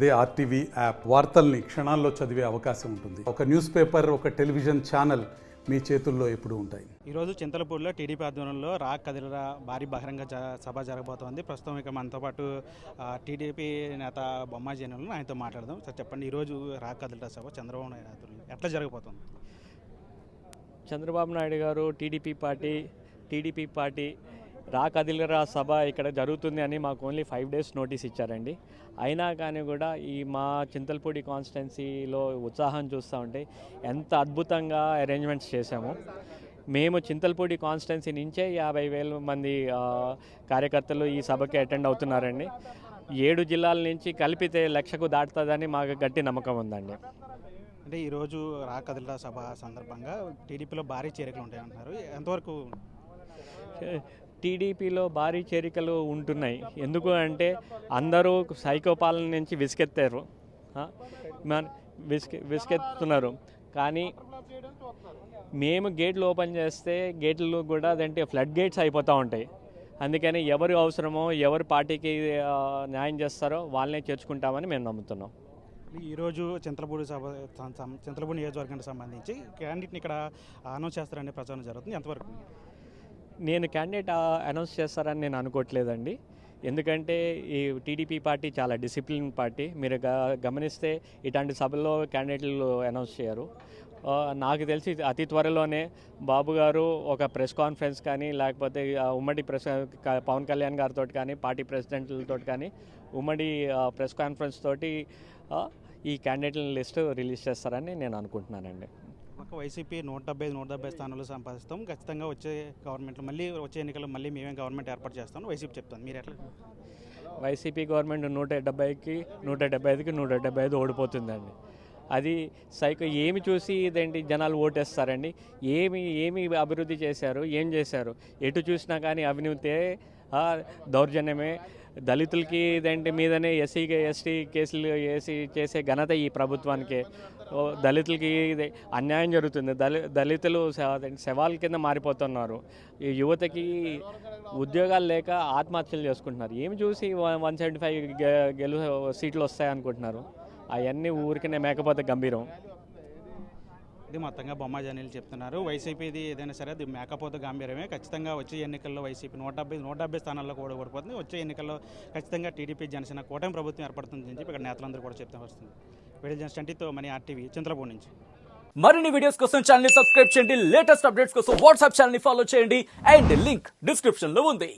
అదే RTV app వార్తల్ని క్షణాల్లో చదివే అవకాశం ఉంటుంది. ఒక న్యూస్ పేపర్, ఒక టెలివిజన్ ఛానల్ మీ చేతుల్లో ఎప్పుడూ ఉంటాయి. ఈరోజు చింతలపూడిలో టీడీపీ ఆధ్వర్యంలో రా కదిలరా భారీ బహిరంగ సభ జరగబోతోంది. ప్రస్తుతం ఇక మనతో పాటు టీడీపీ నేత బొమ్మాజీ జనులు ఆయనతో మాట్లాడదాం. సార్ చెప్పండి, ఈరోజు రా కదిలరా సభ చంద్రబాబు నాయుడు ఆధ్వర్యంలో ఎట్లా జరగబోతుంది? చంద్రబాబు నాయుడు గారు టీడీపీ పార్టీ రా కదిలరా సభ ఇక్కడ జరుగుతుంది అని మాకు ఓన్లీ 5 days నోటీస్ ఇచ్చారండి. అయినా కానీ కూడా ఈ మా చింతలపూడి కాన్స్టిట్యున్సీలో ఉత్సాహం చూస్తూ ఉంటే ఎంత అద్భుతంగా అరేంజ్మెంట్స్ చేశాము. మేము చింతలపూడి కాన్స్టిట్యున్సీ నుంచే 50,000 మంది కార్యకర్తలు ఈ సభకి అటెండ్ అవుతున్నారండి. 7 జిల్లాల నుంచి కలిపితే 1,00,000కు దాటుతుందని మాకు గట్టి నమ్మకం ఉందండి. అంటే ఈరోజు రా కదిలరా సభ సందర్భంగా టీడీపీలో భారీ చేరికలు ఉంటాయంటున్నారు, ఎంతవరకు? టీడీపీలో భారీ చేరికలు ఉంటున్నాయి. ఎందుకు అంటే అందరూ సైకోపాలన నుంచి విసుకెత్తారు, విసుకెత్తుతున్నారు. కానీ మేము గేట్లు ఓపెన్ చేస్తే గేట్లు కూడా అదంటే ఫ్లడ్ గేట్స్ అయిపోతూ ఉంటాయి. అందుకని ఎవరు అవసరమో, ఎవరు పార్టీకి న్యాయం చేస్తారో వాళ్ళనే చేర్చుకుంటామని మేము నమ్ముతున్నాం. ఈరోజు చింతలపూడి నియోజకవర్గానికి సంబంధించి క్యాండిడేట్ని ఇక్కడ అనౌన్స్ చేస్తారనే ప్రచారం జరుగుతుంది, ఎంతవరకు? నేను క్యాండిడేట్ అనౌన్స్ చేస్తారని నేను అనుకోవట్లేదండి. ఎందుకంటే ఈ టీడీపీ పార్టీ చాలా డిసిప్లిన్ పార్టీ. మీరు గమనిస్తే ఇట్లాంటి సభల్లో క్యాండిడేట్లు అనౌన్స్ చేయరు. నాకు తెలిసి అతి త్వరలోనే బాబు గారు ఒక ప్రెస్ కాన్ఫరెన్స్ కానీ, లేకపోతే ఉమ్మడి పవన్ కళ్యాణ్ గారితో కానీ, పార్టీ ప్రెసిడెంట్లతో కానీ ఉమ్మడి ప్రెస్ కాన్ఫరెన్స్ తోటి ఈ క్యాండిడేట్ల లిస్టు రిలీజ్ చేస్తారని నేను అనుకుంటున్నానండి. వైసీపీ 170 స్థానాలు సంపాదిస్తాం, ఖచ్చితంగా వచ్చే ఎన్నికల్లో మళ్ళీ మేమే గవర్నమెంట్ ఏర్పాటు చేస్తాం వైసీపీ చెప్తాను. మీరు ఎట్లా? వైసీపీ గవర్నమెంట్ 175కి 175 ఓడిపోతుందండి. అది ఏమి చూసి ఇదేంటి జనాలు ఓటేస్తారండి? ఏమి అభివృద్ధి చేశారు, ఏం చేశారు? ఎటు చూసినా కానీ అవినీతే, దౌర్జన్యమే. దళితులకి ఇదేంటి మీదనే ఎస్సీ కేసులు చేసే ఘనత ఈ ప్రభుత్వానికే. దళితులకి అన్యాయం జరుగుతుంది. దళితులు శవాల కింద మారిపోతున్నారు. ఈ యువతకి ఉద్యోగాలు లేక ఆత్మహత్యలు చేసుకుంటున్నారు. ఏమి చూసి 175 సీట్లు వస్తాయనుకుంటున్నారు? అవన్నీ ఊరికనే మేకపోతే గంభీరం. ఇది మొత్తంగా బొమ్మాజీ జనులు చెప్తున్నారు. వైసీపీది ఏదైనా సరే అది మేకపోతే గంభీరమే. ఖచ్చితంగా వచ్చే ఎన్నికల్లో వైసీపీ 170 స్థానాల్లో కూడా ఓడిపోతుంది. వచ్చే ఎన్నికల్లో ఖచ్చితంగా టీడీపీ జనసేన కూటమి ప్రభుత్వం ఏర్పడుతుందని చెప్పి ఇక్కడ నేతలందరూ కూడా చెప్తూ వస్తుంది. Video journalist money RTV Chintalapudi నుంచి. మరిన్ని వీడియోస్ కోసం ఛానల్ ని సబ్స్క్రైబ్ చేయండి. లేటెస్ట్ అప్డేట్స్ కోసం వాట్సాప్ ఛానల్ ని ఫాలో చేయండి. అండ్ లింక్ డిస్క్రిప్షన్ లో ఉంది.